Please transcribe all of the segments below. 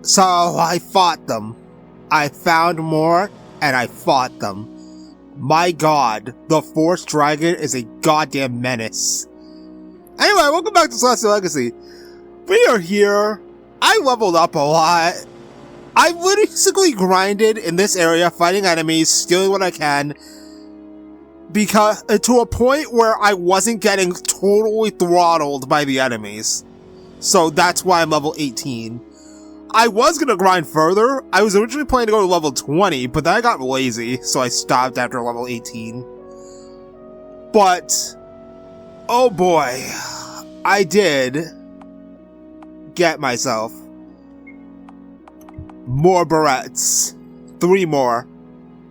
So I fought them. I found more, and I fought them. My god, the Force Dragon is a goddamn menace. Anyway, welcome back to Celestial Legacy. We are here. I leveled up a lot. I basically grinded in this area, fighting enemies, stealing what I can, because to a point where I wasn't getting totally throttled by the enemies. So that's why I'm level 18. I was gonna grind further. I was originally planning to go to level 20, but then I got lazy, so I stopped after level 18. But, oh boy, I did get myself more barrettes. 3 more.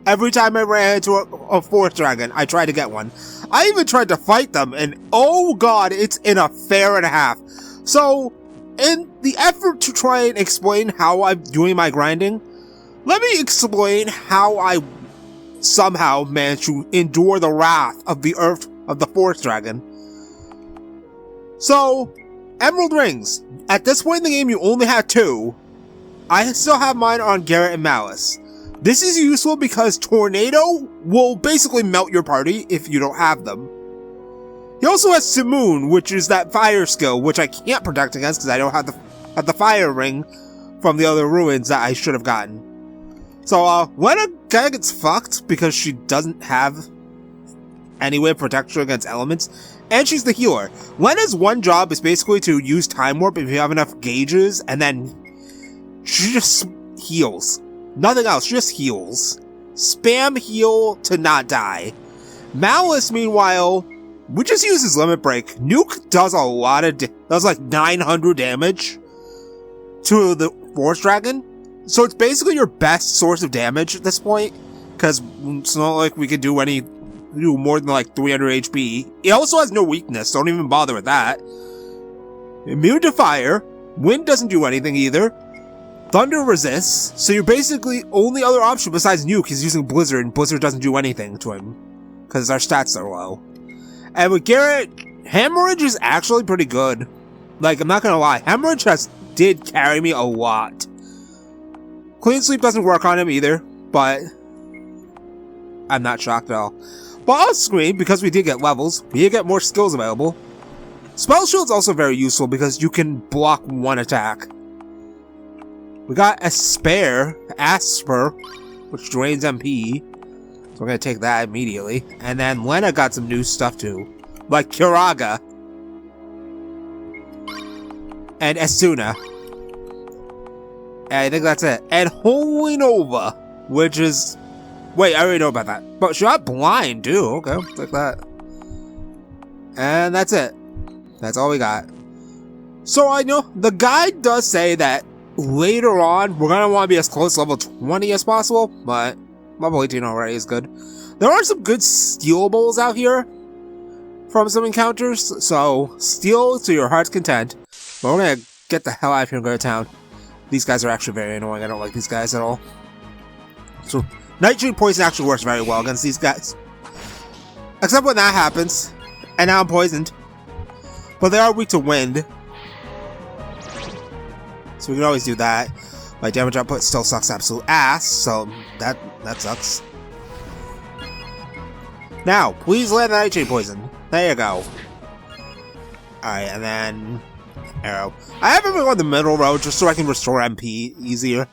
Every time I ran into a Force Dragon, I tried to get one. I even tried to fight them, and oh god, it's in a fair and a half. So, in the effort to try and explain how I'm doing my grinding, let me explain how I somehow managed to endure the wrath of the Force Dragon. So, Emerald Rings. At this point in the game, you only have 2. I still have mine on Garrett and Malice. This is useful because Tornado will basically melt your party if you don't have them. He also has Simoon, which is that fire skill, which I can't protect against because I don't have the fire ring from the other ruins that I should have gotten. So, Lena kinda gets fucked because she doesn't have any way of protection against elements, and she's the healer. Lena's one job is basically to use Time Warp if you have enough gauges, and then she just heals. Nothing else, just heals. Spam heal to not die. Malice, meanwhile, we just use his Limit Break. Nuke does a lot of does like 900 damage to the Force Dragon. So it's basically your best source of damage at this point, because it's not like we could do more than like 300 HP. It also has no weakness, don't even bother with that. Immune to fire. Wind doesn't do anything either. Thunder resists, so your basically only other option besides Nuke is using Blizzard, and Blizzard doesn't do anything to him, because our stats are low. And with Garrett, Hemorrhage is actually pretty good. Like, I'm not gonna lie, Hemorrhage did carry me a lot. Clean Sleep doesn't work on him either, but I'm not shocked at all. But off screen, because we did get levels, we did get more skills available. Spell Shield's also very useful because you can block one attack. We got a spare, Asper, which drains MP. So we're gonna take that immediately. And then Lena got some new stuff too. Like Kiraga. And Asuna. And I think that's it. And Holy Nova, which is... Wait, I already know about that. But she got blind too. Okay, take that. And that's it. That's all we got. So I know the guide does say that later on, we're going to want to be as close to level 20 as possible, but level 18 already is good. There are some good stealables out here from some encounters, so steal to your heart's content. But we're going to get the hell out of here and go to town. These guys are actually very annoying. I don't like these guys at all. So, Nitrogen Poison actually works very well against these guys. Except when that happens. And now I'm poisoned. But they are weak to wind. So we can always do that. My damage output still sucks absolute ass, so that sucks. Now, please land the Nightshade Poison. There you go. Alright, and then... Arrow. I have everyone on the middle road just so I can restore MP easier.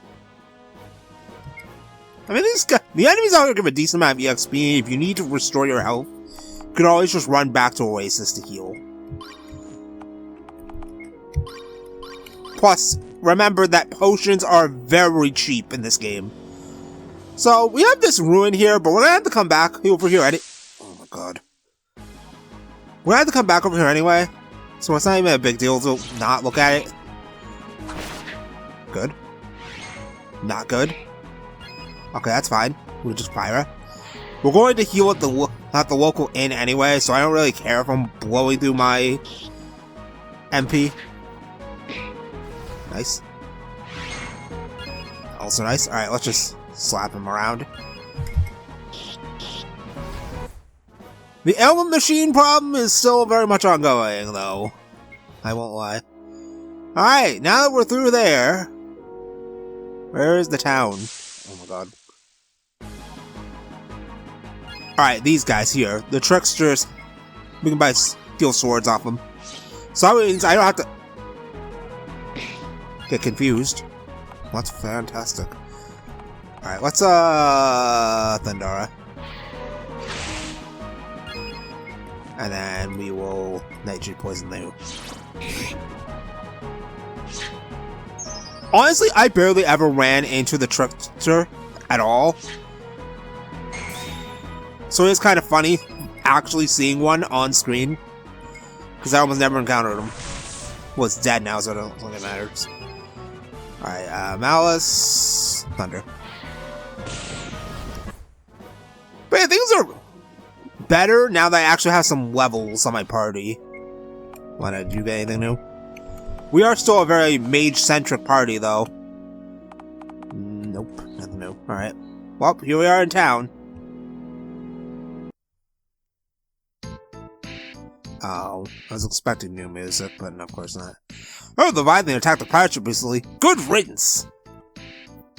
I mean, the enemies out here give a decent amount of EXP. If you need to restore your health, you can always just run back to Oasis to heal. Plus, remember that potions are very cheap in this game. So, we have this ruin here, but we're gonna have to come back over here oh my god. We're gonna have to come back over here anyway, so it's not even a big deal to not look at it. Good. Not good. Okay, that's fine. We'll just fire. We're going to heal at the local inn anyway, so I don't really care if I'm blowing through my MP. Nice. Also nice. Alright, let's just slap him around. The element machine problem is still very much ongoing, though. I won't lie. Alright, now that we're through there, Where is the town? Oh my god. Alright, these guys here. The tricksters. We can buy steel swords off them. So that means I don't have to get confused. That's fantastic. Alright, let's Thundara. And then we will nitrate poison there. Honestly, I barely ever ran into the trickster at all. So it's kind of funny actually seeing one on screen. Because I almost never encountered him. Well, it's dead now, so I don't think it matters. Alright, Malice. Thunder. But yeah, things are better now that I actually have some levels on my party. Wanna do anything new? We are still a very mage-centric party, though. Nope, nothing new. Alright. Well, here we are in town. Oh, I was expecting new music, but of course not. Oh, the Leviathan attacked the pirate ship recently. Good riddance!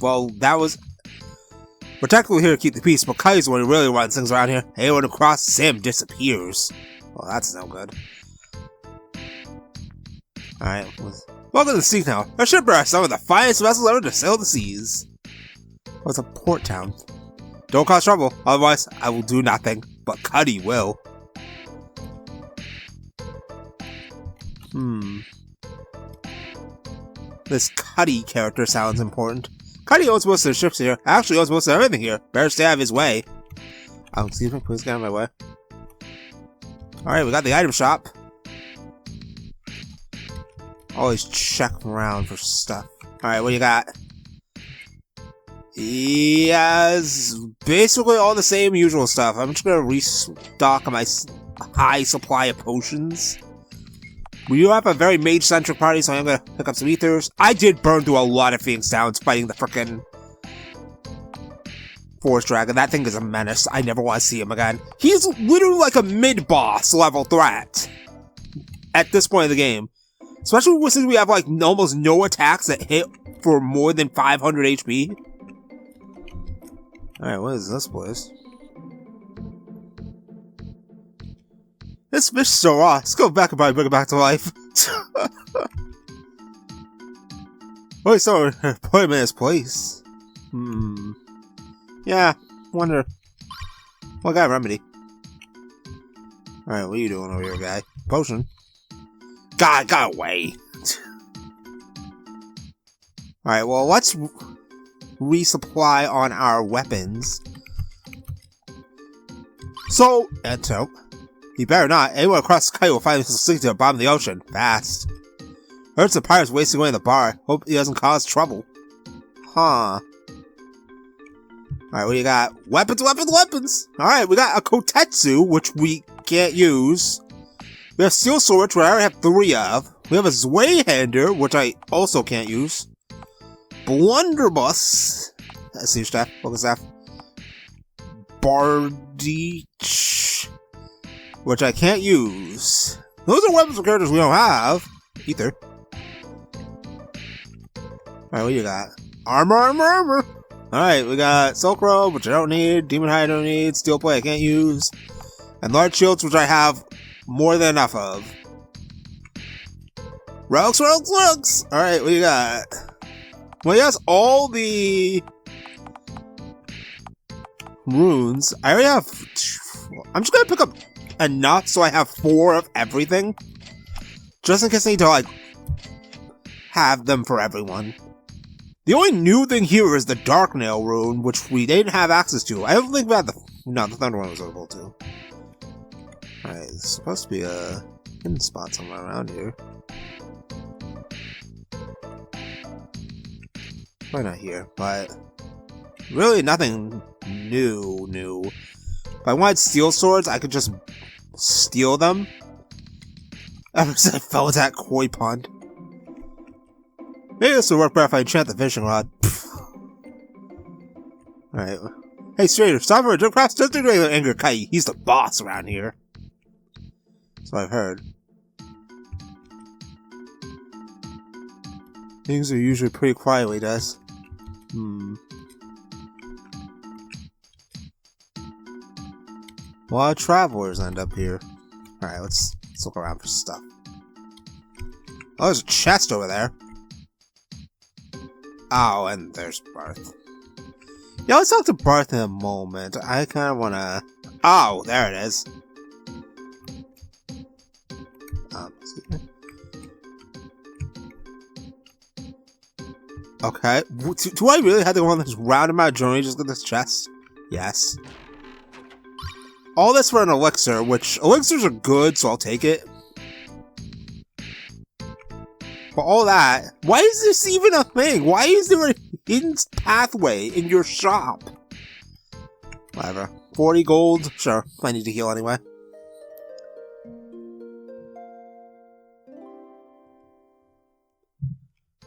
Well, that was... We're technically here to keep the peace, but Kai's the one who really runs things around here. Anyone who crosses him disappears. Well, that's no good. Alright, welcome to the sea now. Our ship are some of the finest vessels ever to sail the seas. Oh, it's a port town. Don't cause trouble, otherwise I will do nothing. But Cuddy will. This Cuddy character sounds important. Cuddy owns most of the ships here. Actually owns most of everything here. Better stay out of his way. Excuse me, please get out of my way. Alright, we got the item shop. Always check around for stuff. Alright, what do you got? Yes, basically all the same usual stuff. I'm just gonna restock my high supply of potions. We do have a very mage-centric party, so I'm gonna pick up some ethers. I did burn through a lot of Phoenix Downs fighting the frickin' Forest Dragon. That thing is a menace. I never want to see him again. He's literally like a mid-boss level threat at this point in the game. Especially since we have like almost no attacks that hit for more than 500 HP. Alright, what is this place? This fish is so raw. Let's go back and probably bring it back to life. Wait, so put him in his place. Yeah, wonder. Well, I got a remedy. Alright, what are you doing over here, guy? Potion. God, got away. Alright, well, let's resupply on our weapons. So, you better not. Anyone across the sky will find himself sinking to the bottom of the ocean. Fast. Heard some pirates wasting away in the bar. Hope he doesn't cause trouble. Huh. Alright, what do you got? Weapons, weapons, weapons! Alright, we got a Kotetsu, which we can't use. We have Steel Sword, which I already have 3 of. We have a Zweihander, which I also can't use. Blunderbuss. That's Siege Staff. Focus Staff. Bardich, which I can't use. Those are weapons for characters we don't have. Ether. Alright, what do you got? Armor, armor, armor! Alright, we got Silk Robe, which I don't need. Demon Hide I don't need. Steel Plate I can't use. And Large Shields, which I have more than enough of. Relics, relics, relics! Alright, what do you got? Well, yes, all the runes. I already have... I'm just gonna pick up enough so I have 4 of everything. Just in case I need to, like, have them for everyone. The only new thing here is the Dark Nail rune, which we didn't have access to. I don't think we had the... No, the Thunder one was available too. Alright, there's supposed to be a hidden spot somewhere around here. Probably not here, but... Really nothing new. If I wanted steel swords, I could just steal them. Ever since I fell into that koi pond. Maybe this will work better if I enchant the fishing rod. Alright. Hey, stranger, stop for a drink. Perhaps just regular anger Kai. He's the boss around here. That's what I've heard. Things are usually pretty quiet when he does. A lot of travelers end up here. Alright, let's look around for stuff. Oh, there's a chest over there. Oh, and there's Barth. Yeah, let's talk to Barth in a moment. I kind of want to... Oh, there it is. Okay. Do I really have to go on this roundabout journey just to get this chest? Yes. All this for an elixir, which elixirs are good, so I'll take it. But all that, why is this even a thing? Why is there a hidden pathway in your shop? Whatever. 40 gold? Sure. I need to heal anyway.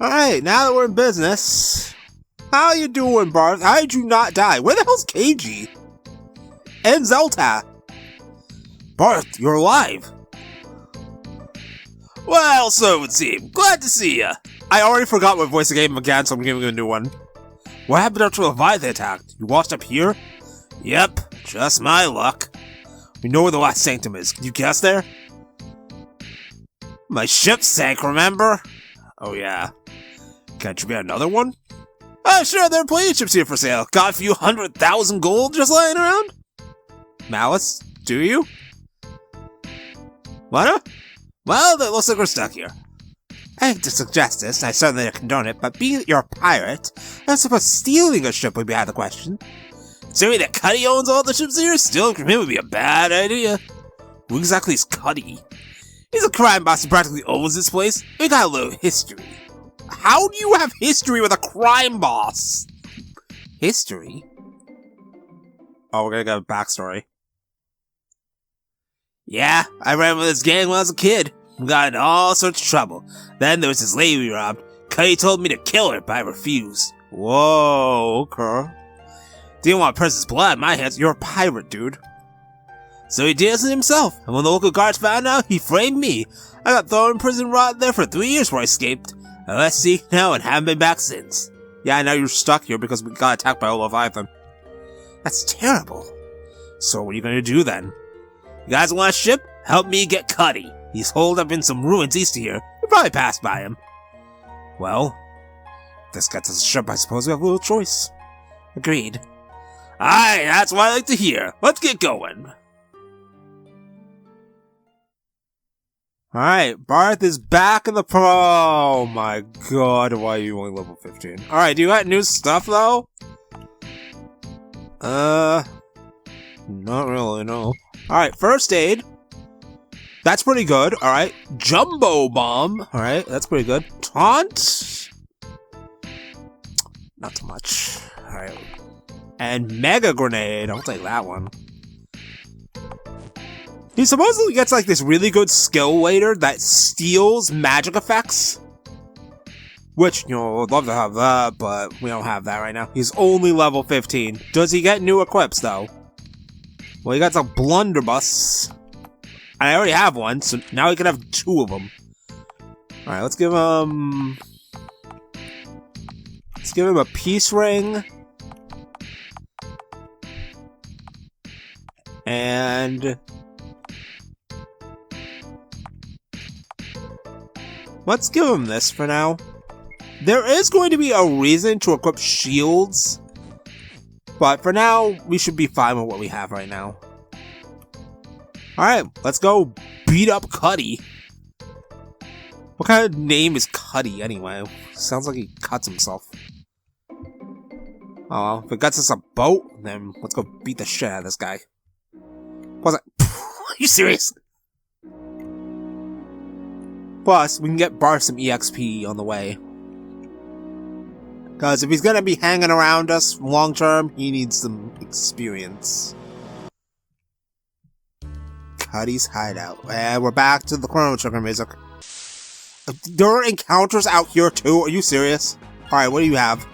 Alright, now that we're in business. How you doing, Barth? How did you not die? Where the hell's KG? And Zelta? Barth, you're alive. Well, so it would seem. Glad to see ya. I already forgot what voice I gave him again, so I'm giving him a new one. What happened after Leviathan attacked? You washed up here? Yep, just my luck. We know where the last sanctum is. Can you guess there? My ship sank, remember? Oh yeah. Can't you get another one? Oh sure, there are plenty of ships here for sale. Got a few 100,000 gold just lying around? Malice, do you? What? Well, it looks like we're stuck here. I hate to suggest this, I certainly don't condone it, but being that you're a pirate, I suppose stealing a ship would be out of the question. Considering that Cuddy owns all the ships here, stealing from him would be a bad idea. Who exactly is Cuddy? He's a crime boss who practically owns this place. We got a little history. How do you have history with a crime boss? History? Oh, we're gonna get a backstory. Yeah, I ran with this gang when I was a kid. We got in all sorts of trouble. Then there was this lady we robbed. Cuddy told me to kill her, but I refused. Whoa, okay. Didn't want a person's blood in my hands. You're a pirate, dude. So he did it himself, and when the local guards found out, he framed me. I got thrown in prison right there for 3 years before I escaped. And let's see now and haven't been back since. Yeah, now you're stuck here because we got attacked by a Leviathan. That's terrible. So what are you gonna do then? You guys want a ship? Help me get Cuddy. He's holed up in some ruins east of here. We'll probably pass by him. Well, if this gets us a ship, I suppose we have a little choice. Agreed. Aye, that's what I like to hear. Let's get going. Alright, Barth is back in the oh my god, why are you only level 15? Alright, do you got new stuff though? Not really, no. Alright, first aid. That's pretty good, alright. Jumbo bomb, alright, that's pretty good. Taunt? Not too much. Alright. And mega grenade, I'll take that one. He supposedly gets like this really good skill later that steals magic effects. Which, you know, I'd love to have that, but we don't have that right now. He's only level 15. Does he get new equips though? Well, he got some blunderbuss. I already have one, so now he can have 2 of them. Alright, let's give him a peace ring. And let's give him this for now. There is going to be a reason to equip shields, but for now, we should be fine with what we have right now. Alright, let's go beat up Cuddy. What kind of name is Cuddy anyway? Sounds like he cuts himself. Oh well, if it gets us a boat, then let's go beat the shit out of this guy. What was that? Are you serious? Plus, we can get Barth some EXP on the way. Because if he's gonna be hanging around us long term, he needs some experience. Cuddy's hideout. And we're back to the Chrono Trigger music. There are encounters out here too? Are you serious? Alright, what do you have?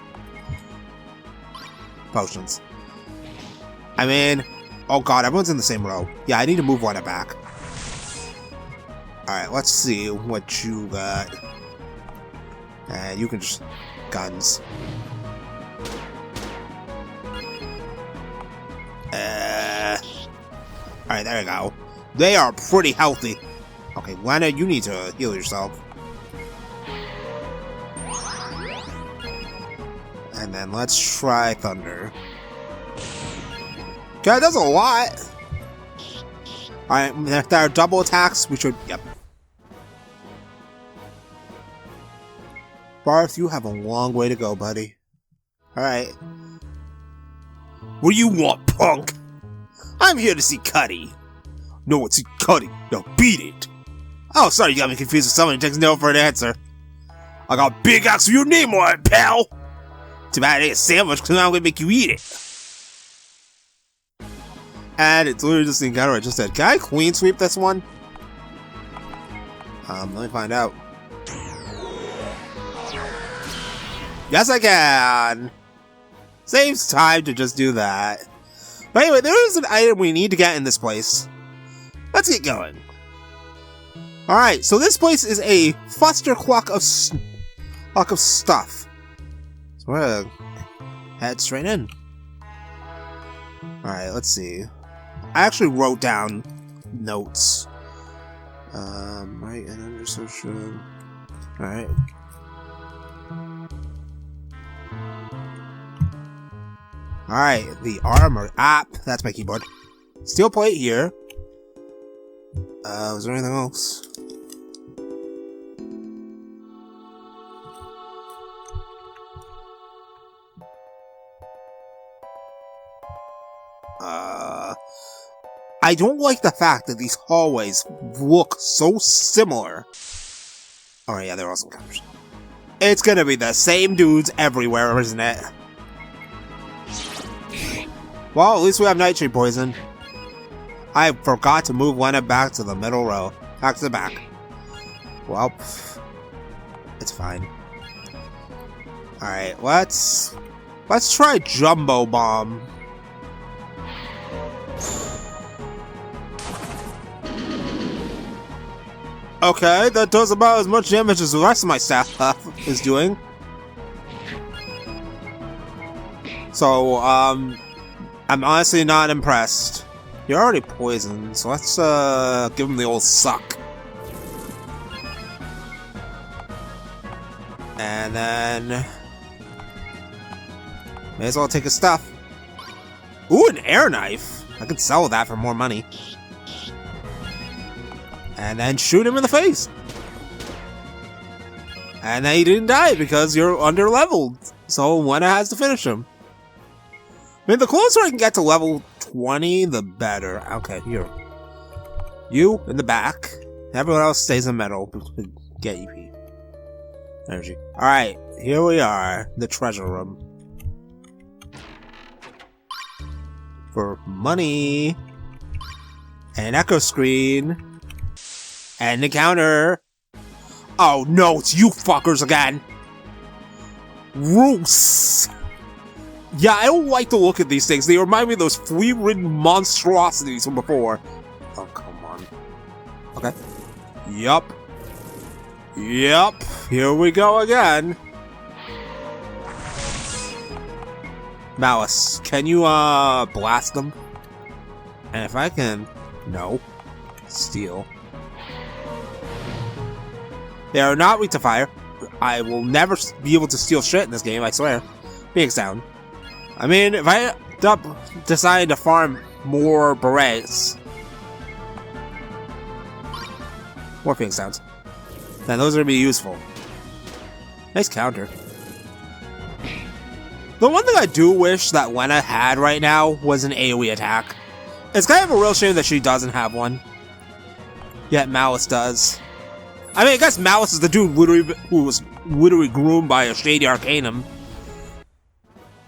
Potions. I mean... Oh god, everyone's in the same row. Yeah, I need to move one back. Alright, let's see what you got. You can just... guns. Alright, there you go. They are pretty healthy. Okay, Lena, you need to heal yourself. And then let's try Thunder. Okay, that does a lot. Alright, if there are double attacks, we should... Yep. Barth, you have a long way to go, buddy. Alright. What do you want, punk? I'm here to see Cuddy. No one see Cuddy. Now beat it. Oh, sorry, you got me confused with someone who takes no for an answer. I got big axe with your name on it, pal. Too bad it ain't a sandwich, because now I'm gonna make you eat it. And it's literally just the encounter I just said. Can I clean sweep this one? Let me find out. Yes, I can. Saves time to just do that. But anyway, there is an item we need to get in this place. Let's get going. Alright, so this place is a clusterfuck of stuff. So we're gonna head straight in. Alright, let's see. I actually wrote down notes. Right, and under social. Alright. Alright, the armor app. That's my keyboard. Steel plate here. Was there anything else? I don't like the fact that these hallways look so similar. Alright, yeah, they're awesome counters. It's gonna be the same dudes everywhere, isn't it? Well, at least we have nightshade poison. I forgot to move Lena back to the middle row. Back to the back. Well, it's fine. Alright, let's try Jumbo Bomb. Okay, that does about as much damage as the rest of my staff is doing. So, I'm honestly not impressed. You're already poisoned, so let's give him the old suck. And then may as well take his stuff. Ooh, an air knife! I could sell that for more money. And then shoot him in the face. And then he didn't die because you're under-leveled. So Lena has to finish him. I mean, the closer I can get to level 20, the better. Okay, here. You in the back. Everyone else stays in the middle. Get EP. Energy. Alright, here we are. The treasure room. For money. An echo screen. And the counter. Oh no, it's you fuckers again. Roos. Yeah, I don't like to look at these things. They remind me of those flea-ridden monstrosities from before. Oh, come on. Okay. Yup. Yup. Here we go again. Malice, can you, blast them? And if I can... No. Steal. They are not weak to fire. I will never be able to steal shit in this game, I swear. Phoenix down. I mean, if I decide to farm more berets, more Phoenix Downs, then those are going to be useful. Nice counter. The one thing I do wish that Lena had right now was an AoE attack. It's kind of a real shame that she doesn't have one. Yet Malice does. I mean, I guess Malice is the dude who was literally groomed by a shady Arcanum.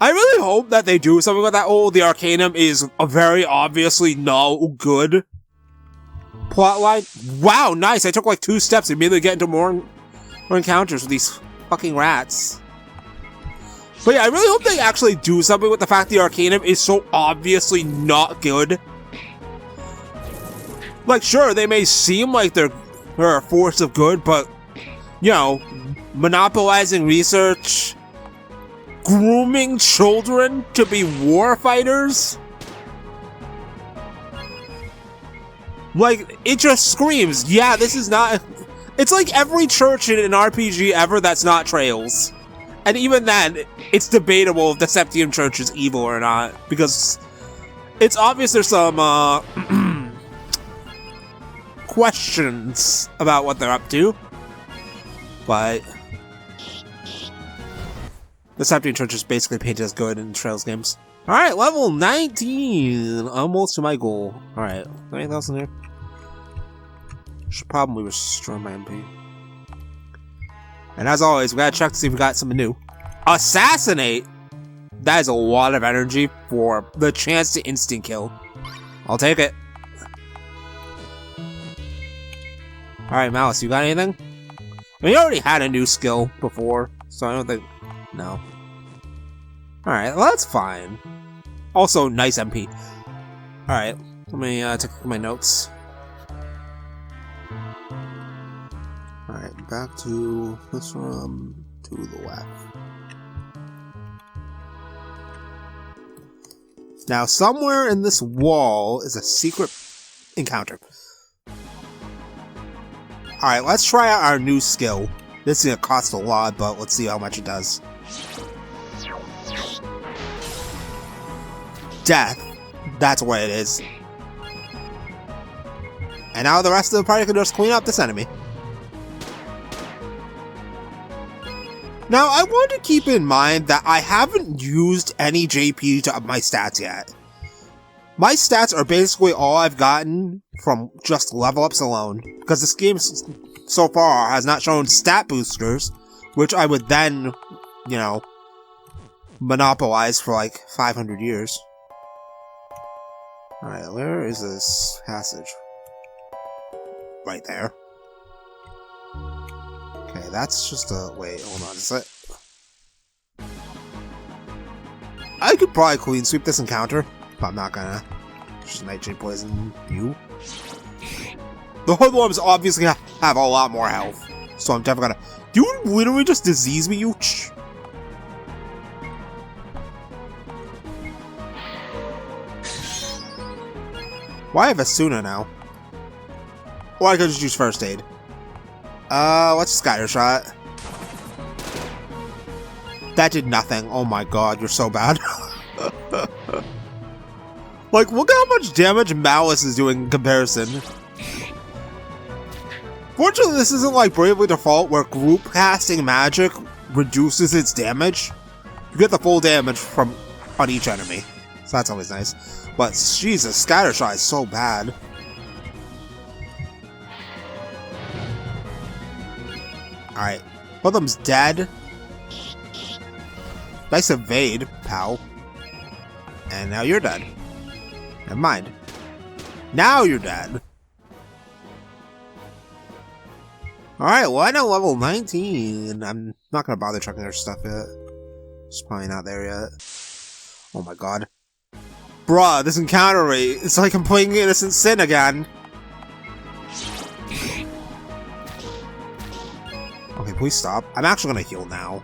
I really hope that they do something with that. Oh, the Arcanum is a very obviously no good plotline. Wow, nice. I took like 2 steps to immediately get into more encounters with these fucking rats. But yeah, I really hope they actually do something with the fact the Arcanum is so obviously not good. Like, sure, they may seem like they're a force of good, but, you know, monopolizing research, grooming children to be war fighters? Like, it just screams, yeah, this is not... It's like every church in an RPG ever that's not Trails. And even then, it's debatable if the Septium Church is evil or not, because it's obvious there's some, questions about what they're up to. But the Septium Church is basically painted as good in Trails games. Alright, level 19! Almost to my goal. Alright, anything else in here? Should probably restore my MP. And as always, we gotta check to see if we got something new. Assassinate! That is a lot of energy for the chance to instant kill. I'll take it. Alright, Malice, you got anything? I mean, you already had a new skill before, so I don't think... No. Alright, well, that's fine. Also, nice MP. Alright, let me take a look at my notes. Alright, back to this room, to the left. Now, somewhere in this wall is a secret encounter. Alright, let's try out our new skill. This is gonna cost a lot, but let's see how much it does. Death. That's what it is. And now the rest of the party can just clean up this enemy. Now, I want to keep in mind that I haven't used any JP to up my stats yet. My stats are basically all I've gotten from just level ups alone, because this game so far has not shown stat boosters, which I would then, you know, monopolize for like 500 years. Alright, where is this passage? Right there. Okay, that's just a... Wait, hold on, is it? I could probably clean sweep this encounter, but I'm not gonna. Just nightshade poison you. The hoodlums obviously have a lot more health, so I'm definitely gonna... Do you literally just disease me, you Why have Asuna now? Or I could just use first aid. Let's scatter shot. That did nothing. Oh my god, you're so bad. Like, look how much damage Malice is doing in comparison. Fortunately, this isn't like Bravely Default, where group casting magic reduces its damage. You get the full damage from on each enemy, so that's always nice. But Jesus, Scattershot is so bad. Alright, one of them's dead. Nice evade, pal. And now you're dead. Never mind. Now you're dead. Alright, well, I know level 19. I'm not gonna bother checking their stuff yet. It's probably not there yet. Oh my god. Bruh, this encounter rate, it's like I'm playing Innocent Sin again. Okay, please stop. I'm actually gonna heal now.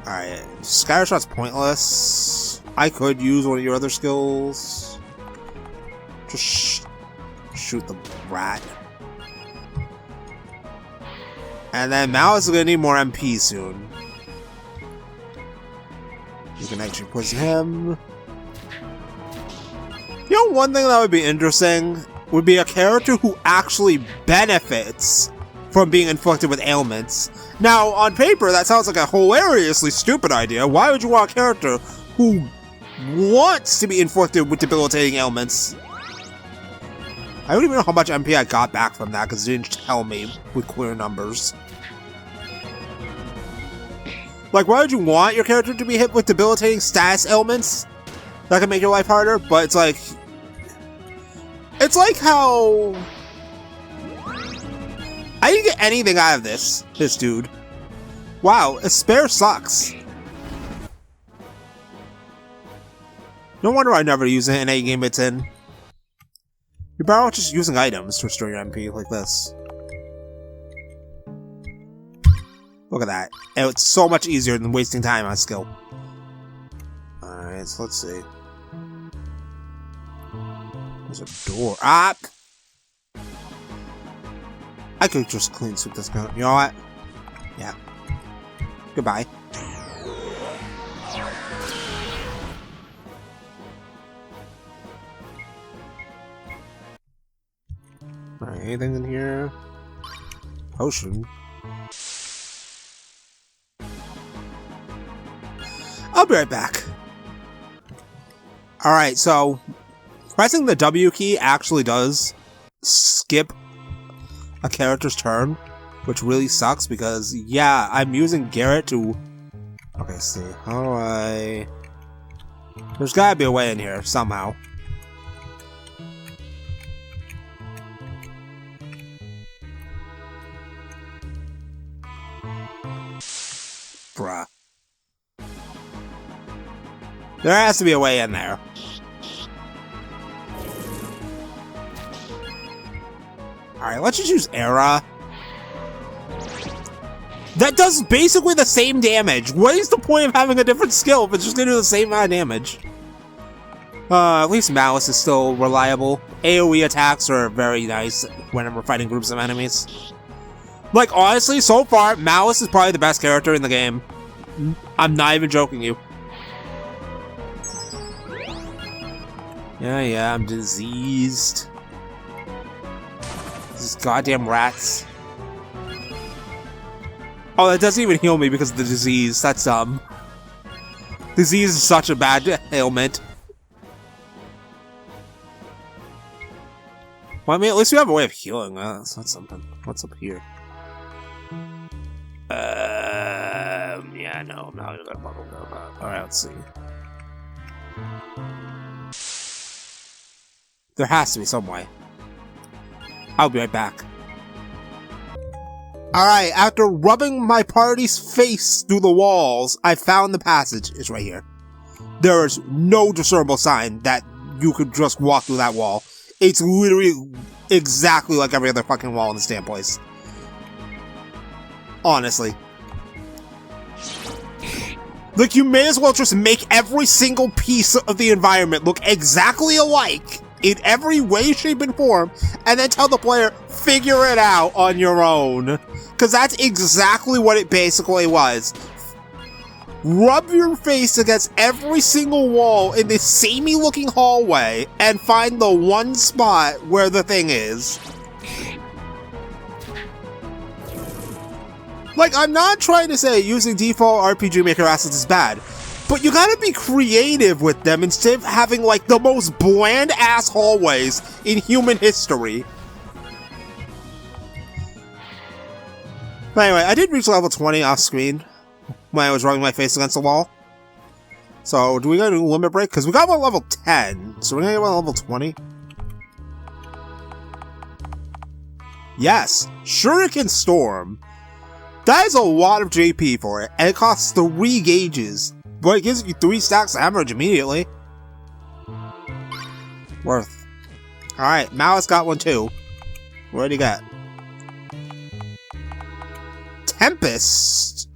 Alright, Scattershot's pointless. I could use one of your other skills. Just shoot the rat. And then Malice is gonna need more MP soon. You can actually poison him. You know, one thing that would be interesting would be a character who actually benefits from being inflicted with ailments. Now, on paper, that sounds like a hilariously stupid idea. Why would you want a character who wants to be inflicted with debilitating ailments? I don't even know how much MP I got back from that, because it didn't tell me with clear numbers. Like, why would you want your character to be hit with debilitating status ailments that can make your life harder? But it's like how... I didn't get anything out of this dude. Wow, a spare sucks. No wonder I never use it in any game it's in. You're better off just using items to restore your MP like this. Look at that. And it's so much easier than wasting time on skill. Alright, so let's see. There's a door. Ah! I could just clean sweep this gun. You know what? Yeah. Goodbye. Alright, anything in here? Potion. I'll be right back. Alright, so pressing the W key actually does skip a character's turn, which really sucks because, yeah, I'm using Garrett to... Okay, let's see. How do I... There's gotta be a way in here, somehow. Bruh. There has to be a way in there. Alright, let's just use Era. That does basically the same damage. What is the point of having a different skill if it's just gonna do the same amount of damage? At least Malice is still reliable. AoE attacks are very nice when we're fighting groups of enemies. Like, honestly, so far, Malice is probably the best character in the game. I'm not even joking you. Yeah, I'm diseased. These goddamn rats. Oh, that doesn't even heal me because of the disease. That's dumb. Disease is such a bad ailment. Well, I mean, at least we have a way of healing. That's not something. What's up here? Yeah, no, I'm not gonna bubble go. Alright, let's see. There has to be some way. I'll be right back. Alright, after rubbing my party's face through the walls, I found the passage. It's right here. There is no discernible sign that you could just walk through that wall. It's literally exactly like every other fucking wall in this damn place. Honestly. Like, you may as well just make every single piece of the environment look exactly alike in every way, shape, and form, and then tell the player, figure it out on your own. Because that's exactly what it basically was. Rub your face against every single wall in this samey looking hallway and find the one spot where the thing is. Like, I'm not trying to say using default RPG Maker assets is bad, but you gotta be creative with them instead of having, like, the most bland-ass hallways in human history. But anyway, I did reach level 20 off-screen when I was rubbing my face against the wall. So, do we gotta do a limit break? Because we got one level 10, so we're gonna get one level 20. Yes, Shuriken Storm. That is a lot of JP for it, and it costs 3 gauges, but it gives you 3 stacks of damage immediately. Worth. Alright, Malice got one too. What do you got? Tempest?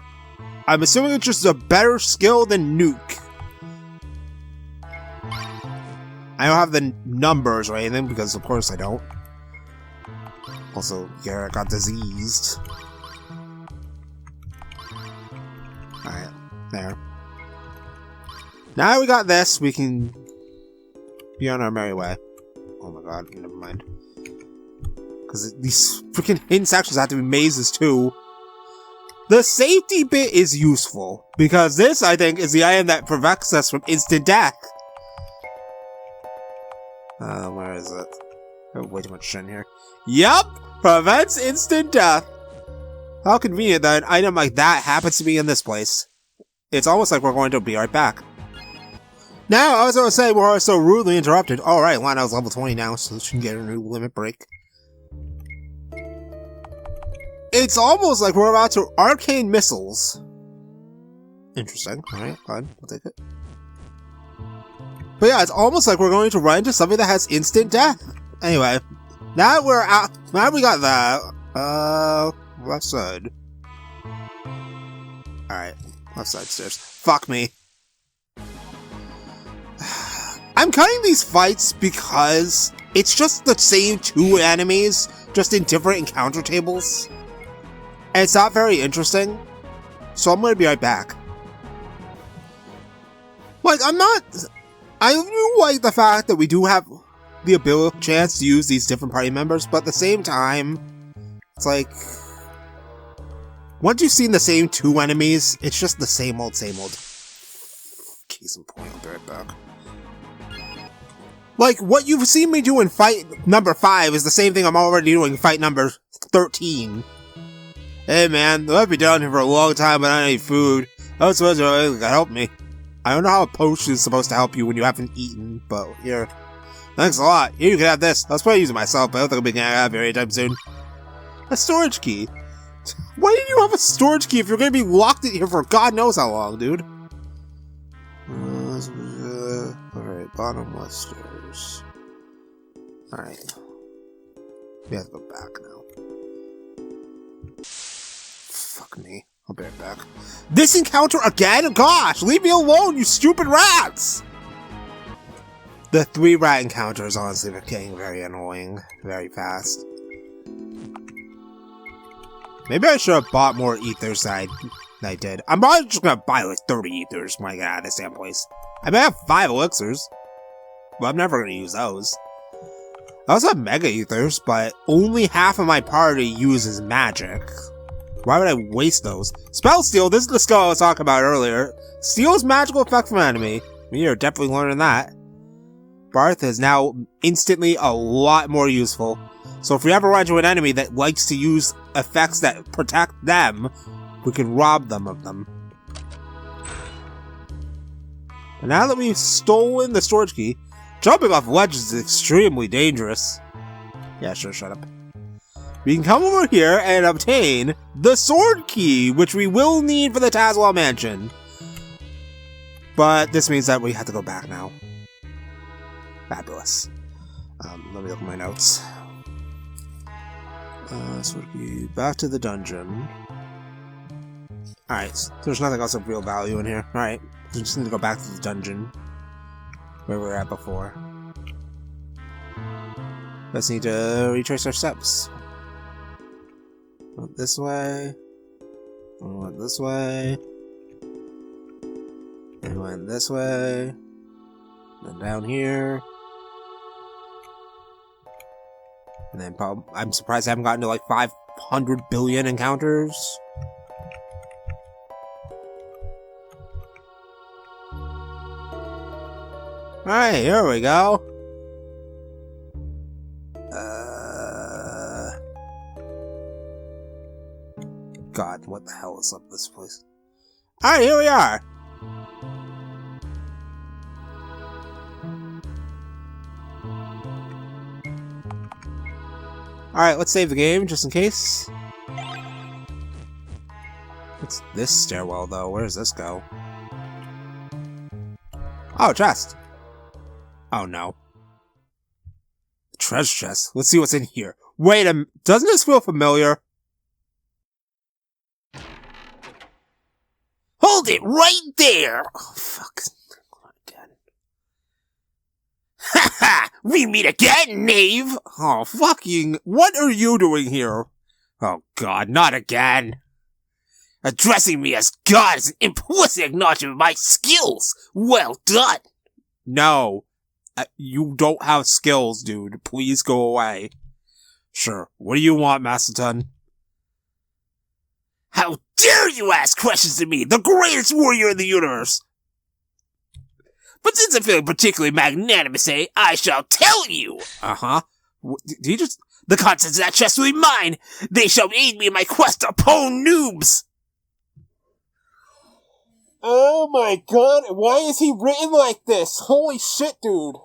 I'm assuming it's just a better skill than Nuke. I don't have the numbers or anything, because of course I don't. Also, Garrett got diseased. Alright, there. Now we got this, we can be on our merry way. Oh my god, never mind. Because these freaking hidden sections have to be mazes too. The safety bit is useful, because this, I think, is the item that prevents us from instant death. Where is it? Oh, way too much shit in here. Yup! Prevents instant death! How convenient that an item like that happens to be in this place. It's almost like we're going to be right back. Now, I was going to say, we're so rudely interrupted. Alright, Lana's level 20 now, so she can get a new limit break. It's almost like we're about to arcane missiles. Interesting. Alright, fine. We'll take it. But yeah, it's almost like we're going to run into something that has instant death. Anyway, now we're out. Now we got that. Left side. Alright, left side stairs. Fuck me. I'm cutting these fights because it's just the same two enemies, just in different encounter tables. And it's not very interesting. So I'm gonna be right back. Like, I do like the fact that we do have the ability, chance to use these different party members, but at the same time, it's like, once you've seen the same two enemies, it's just the same old, same old. Case in point, I'll be right back. Like, what you've seen me do in fight number 5 is the same thing I'm already doing in fight number 13. Hey man, I've been down here for a long time, but I don't need food. How supposed to help me? I don't know how a potion is supposed to help you when you haven't eaten, but here. Thanks a lot. Here, you can have this. I was probably using it myself, but I don't think I'll be getting out of here anytime soon. A storage key? Why do you have a storage key if you're going to be locked in here for God knows how long, dude? Alright, bottom left stairs. Alright. We have to go back now. Fuck me. I'll be right back. This encounter again? Gosh, leave me alone, you stupid rats! The 3 rat encounters honestly are getting very annoying, very fast. Maybe I should have bought more ethers than I did. I'm probably just gonna buy like 30 ethers when I get out of this damn place. I may have 5 elixirs, but I'm never gonna use those. I also have mega ethers, but only half of my party uses magic. Why would I waste those? Spell Steal, this is the skill I was talking about earlier. Steals magical effect from enemy. We are definitely learning that. Barth is now instantly a lot more useful. So if we ever run into an enemy that likes to use effects that protect them, we can rob them of them. And now that we've stolen the storage key, jumping off ledges is extremely dangerous. Yeah, sure, shut up. We can come over here and obtain the sword key, which we will need for the Tazwell Mansion. But this means that we have to go back now. Fabulous. Let me look at my notes. Sword key, back to the dungeon. Alright, so there's nothing else of real value in here. Alright, we just need to go back to the dungeon where we were at before. Let's need to retrace our steps. Went this way. Went this way. And went this way. Then down here. And then I'm surprised I haven't gotten to like 500 billion encounters. Alright, here we go. God, what the hell is up this place? Alright, here we are. Alright, let's save the game, just in case. What's this stairwell, though? Where does this go? Oh, chest! Oh, no. Treasure chest. Let's see what's in here. Wait a minute. Doesn't this feel familiar? Hold it right there! Oh, fuck. Again. Ha ha! We meet again, knave! Oh, fucking... What are you doing here? Oh, God, not again. Addressing me as God is an implicit acknowledgement of my skills! Well done! No. You don't have skills, dude. Please go away. Sure. What do you want, Masotun? How dare you ask questions of me, the greatest warrior in the universe! But since I'm feeling particularly magnanimous, I shall tell you! Uh-huh. Did you just... The contents of that chest will be mine! They shall aid me in my quest to pwn noobs! Oh my god, why is he written like this? Holy shit, dude.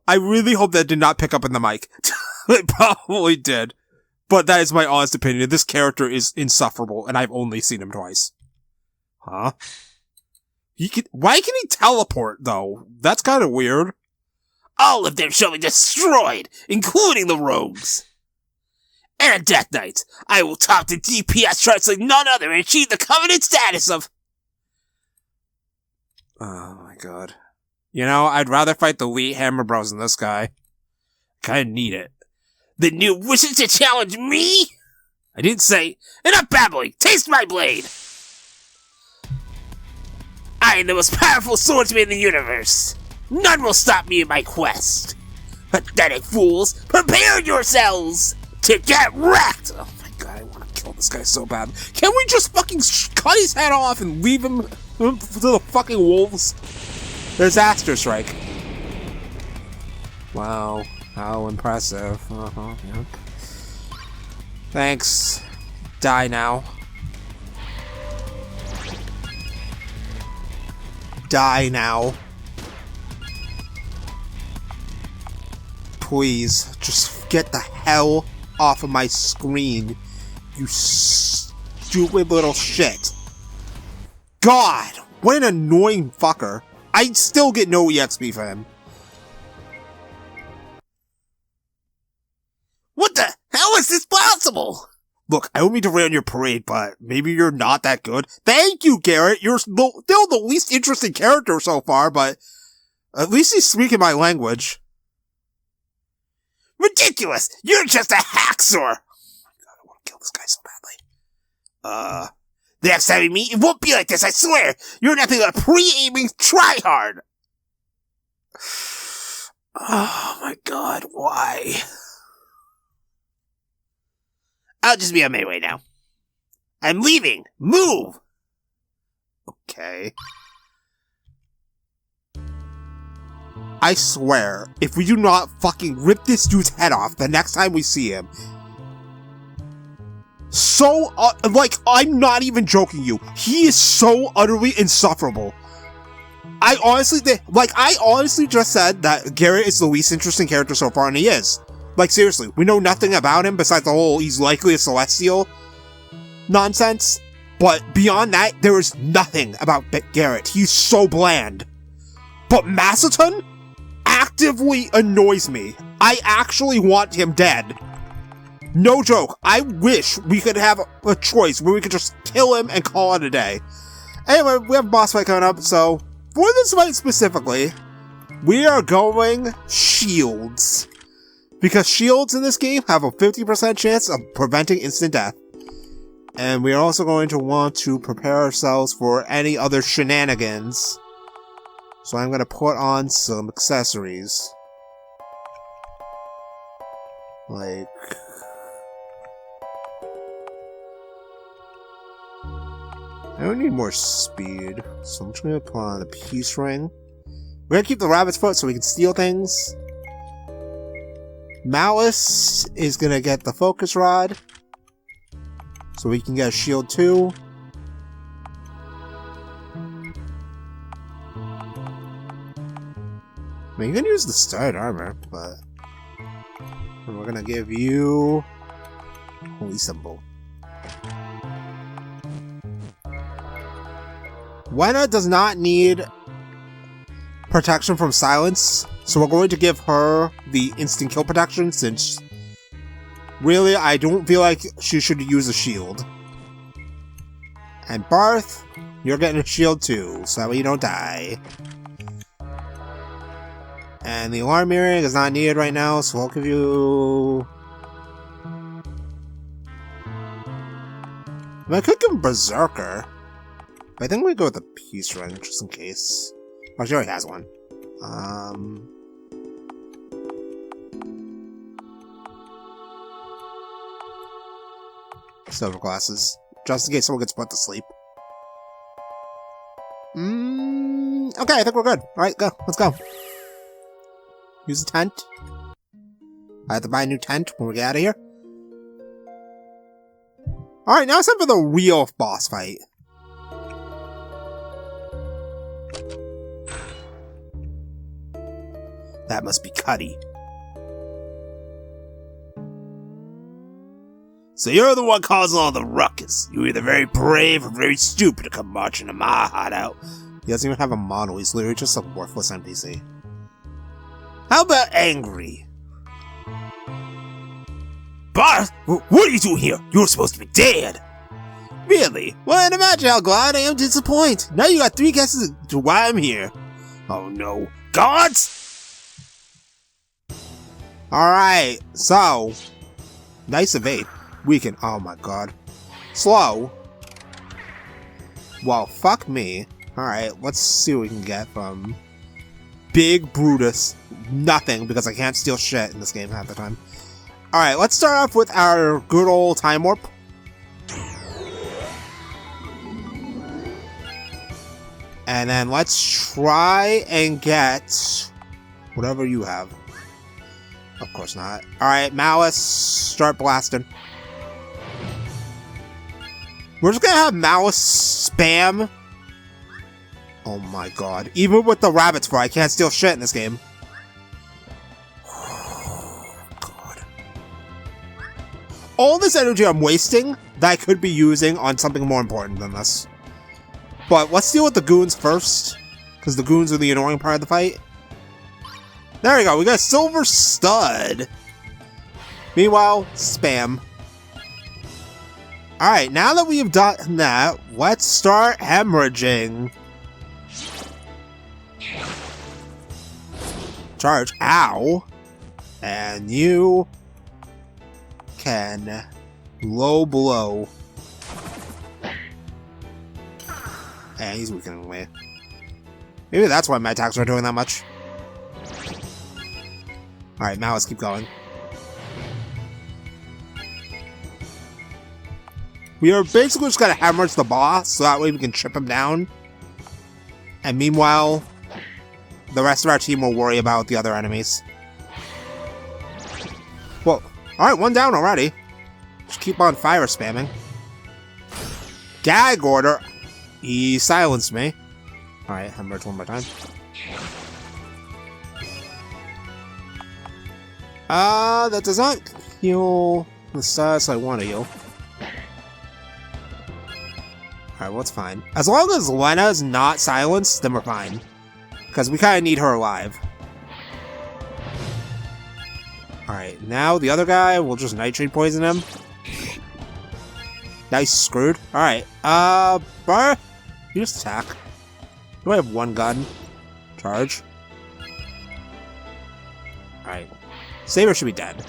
I really hope that did not pick up in the mic. It probably did. But that is my honest opinion. This character is insufferable, and I've only seen him twice. Huh? Why can he teleport, though? That's kind of weird. All of them shall be destroyed, including the rogues. And a Death Knight. I will top the DPS charts like none other and achieve the coveted status of... Oh my god. You know, I'd rather fight the Elite Hammer Bros than this guy. Kinda need it. The new wishes to challenge me? I didn't say. Enough babbling! Taste my blade! I am the most powerful swordsman in the universe. None will stop me in my quest. Pathetic fools, prepare yourselves to get wrecked! Oh my god, I want to kill this guy so bad. Can we just fucking cut his head off and leave him to the fucking wolves? Disaster strike. Wow, how impressive. Yep. Thanks. Die now. Die now. Please, just get the hell off of my screen, you stupid little shit. God, what an annoying fucker. I still get no EXP for him. What the hell is this possible? Look, I don't mean to rain on your parade, but maybe you're not that good. Thank you, Garrett. You're still the least interesting character so far, but at least he's speaking my language. Ridiculous! You're just a hacksaw! Oh my god, I want to kill this guy so badly. The next time we meet, it won't be like this, I swear! You're nothing but a pre-aiming tryhard! Oh my god, why? I'll just be on my way now. I'm leaving! Move! Okay. I swear, if we do not fucking rip this dude's head off the next time we see him. So, I'm not even joking you. He is so utterly insufferable. I honestly just said that Garrett is the least interesting character so far, and he is. Like, seriously, we know nothing about him besides the whole he's likely a Celestial nonsense. But beyond that, there is nothing about Garrett. He's so bland. But Masotun actively annoys me. I actually want him dead. No joke. I wish we could have a choice where we could just kill him and call it a day. Anyway, we have a boss fight coming up, so for this fight specifically, we are going shields. Because shields in this game have a 50% chance of preventing instant death. And we are also going to want to prepare ourselves for any other shenanigans. So I'm going to put on some accessories. Like... I don't need more speed, so I'm just going to put on a peace ring. We're going to keep the rabbit's foot so we can steal things. Malice is going to get the focus rod, so we can get a shield too. I mean, you can use the stud armor, but we're going to give you holy symbol. Wenna does not need protection from silence, so we're going to give her the instant kill protection since really I don't feel like she should use a shield. And Barth, you're getting a shield too, so that way you don't die. And the alarm earring is not needed right now, so I'll give you... I could give him Berserker. But I think we go with the peace ring, just in case. Oh, she already has one. Silver glasses. Just in case someone gets put to sleep. Okay, I think we're good. Alright, go. Let's go. Use the tent. I have to buy a new tent when we get out of here. Alright, now it's time for the real boss fight. That must be Cuddy. So you're the one causing all the ruckus. You're either very brave or very stupid to come marching to my hideout. He doesn't even have a model, he's literally just a worthless NPC. How about angry? Barth, what are you doing here? You were supposed to be dead. Really? Well, and imagine how glad I am to disappoint. Now you got 3 guesses to why I'm here. Oh no. Gods! Alright, so. Nice evade. Weaken. Oh my god. Slow. Well, fuck me. Alright, let's see what we can get from Big Brutus. Nothing, because I can't steal shit in this game half the time. Alright, let's start off with our good old Time Warp. And then let's try and get whatever you have. Of course not. Alright, Malice, start blasting. We're just gonna have Malice spam. Oh my god. Even with the rabbit's fur, I can't steal shit in this game. God. All this energy I'm wasting that I could be using on something more important than this. But let's deal with the goons first, because the goons are the annoying part of the fight. There we go, we got a silver stud. Meanwhile, spam. Alright, now that we have done that, let's start hemorrhaging. Charge. Ow. And you can low blow. And he's weakening away. Maybe that's why my attacks aren't doing that much. Alright, now let's keep going. We are basically just gonna hemorrhage the boss, so that way we can chip him down. And meanwhile, the rest of our team will worry about the other enemies. Well, alright, 1 down already. Just keep on fire spamming. Gag order. He silenced me. Alright, hemorrhage 1 more time. That does not heal the stats I want to heal. Alright, well, it's fine. As long as Lena's not silenced, then we're fine. Because we kind of need her alive. Alright, now the other guy, we'll just nitrate poison him. Now he's screwed. Alright, Barth, you just attack. Do I have 1 gun? Charge. Alright. Saber should be dead.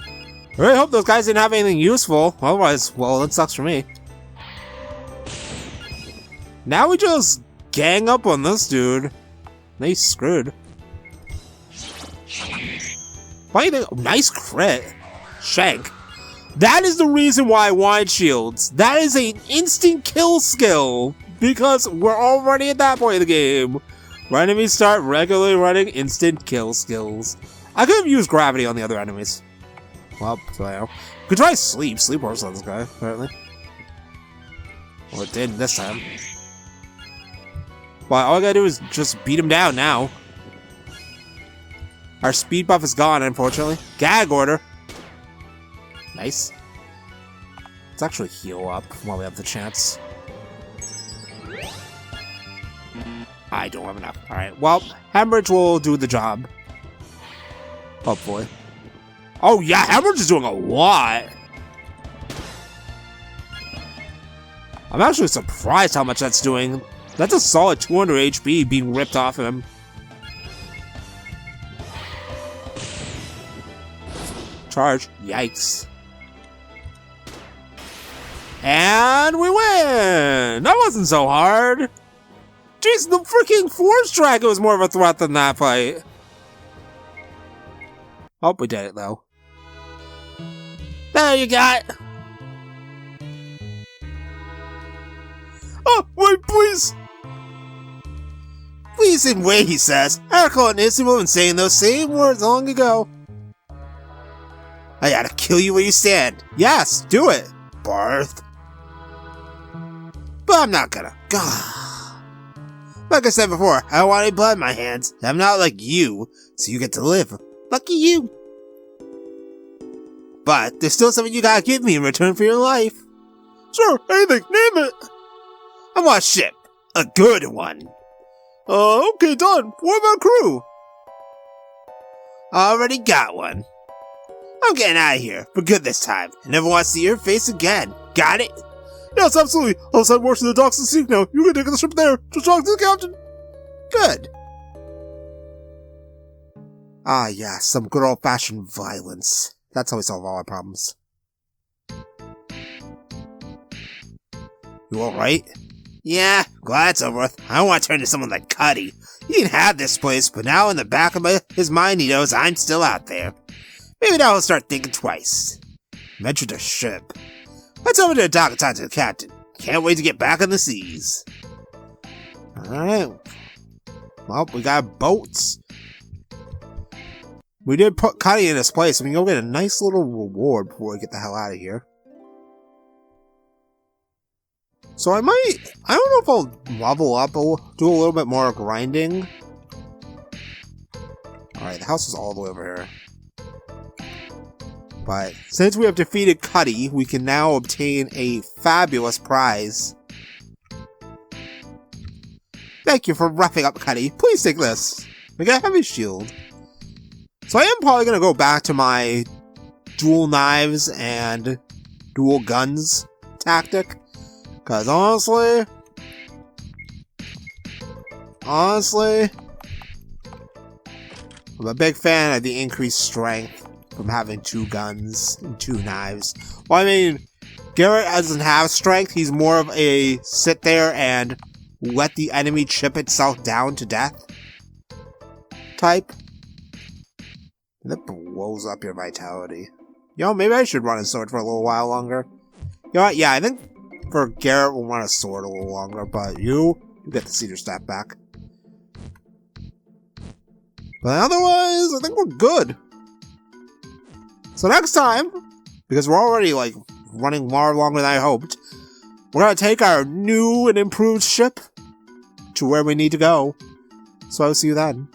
I really hope those guys didn't have anything useful. Otherwise, well, that sucks for me. Now we just gang up on this dude. Now he's screwed. Why do you think? Nice crit. Shank. That is the reason why I wanted shields. That is an instant kill skill. Because we're already at that point of the game. Where enemies start regularly running instant kill skills. I could have used gravity on the other enemies. Well, so I know. We could try sleep. Sleep works on this guy, apparently. Well, it did this time. Well, all I gotta do is just beat him down now. Our speed buff is gone, unfortunately. Gag order. Nice. Let's actually heal up while we have the chance. I don't have enough. Alright, well, hemorrhage will do the job. Hopefully. Oh yeah, hemorrhage is doing a lot. I'm actually surprised how much that's doing. That's a solid 200 HP being ripped off of him. Charge. Yikes. And we win! That wasn't so hard. Jeez, the freaking Force Dragon was more of a threat than that fight. Oh, we did it though. There you got. Oh, wait, please! Please and wait, he says. I recall an instant woman saying those same words long ago. I gotta kill you where you stand. Yes, do it, Barth. But I'm not gonna. Gah. Like I said before, I don't want any blood in my hands. I'm not like you, so you get to live. Lucky you. But there's still something you gotta give me in return for your life. Sure, anything, name it. I want a ship. A good one. Okay, done. What about crew? Already got one. I'm getting out of here, for good this time. I never want to see your face again. Got it? Yes, absolutely. I'll send more to the docks and seek now. You can take the ship there. Just talk to the captain. Good. Ah, yeah, some good old-fashioned violence. That's how we solve all our problems. You alright? Yeah, glad it's over with. I don't want to turn to someone like Cuddy. He can have this place, but now in the back of his mind he knows I'm still out there. Maybe now he'll start thinking twice. Mention the ship. Let's over to the dock and talk to the captain. Can't wait to get back on the seas. Alright. Well, we got boats. We did put Cuddy in his place, so we can go get a nice little reward before we get the hell out of here. So I don't know if I'll level up, I'll do a little bit more grinding. Alright, the house is all the way over here. But since we have defeated Cuddy, we can now obtain a fabulous prize. Thank you for roughing up Cuddy. Please take this. We got a heavy shield. So I am probably going to go back to my dual knives and dual guns tactic. Because honestly, I'm a big fan of the increased strength from having 2 guns and 2 knives. Well, I mean, Garrett doesn't have strength. He's more of a sit there and let the enemy chip itself down to death type. And that blows up your vitality. You know, maybe I should run a sword for a little while longer. You know what? Yeah, I think for Garrett, we'll want a sword a little longer, but you get the cedar staff back. But otherwise, I think we're good. So next time, because we're already, like, running more longer than I hoped, we're gonna take our new and improved ship to where we need to go. So I'll see you then.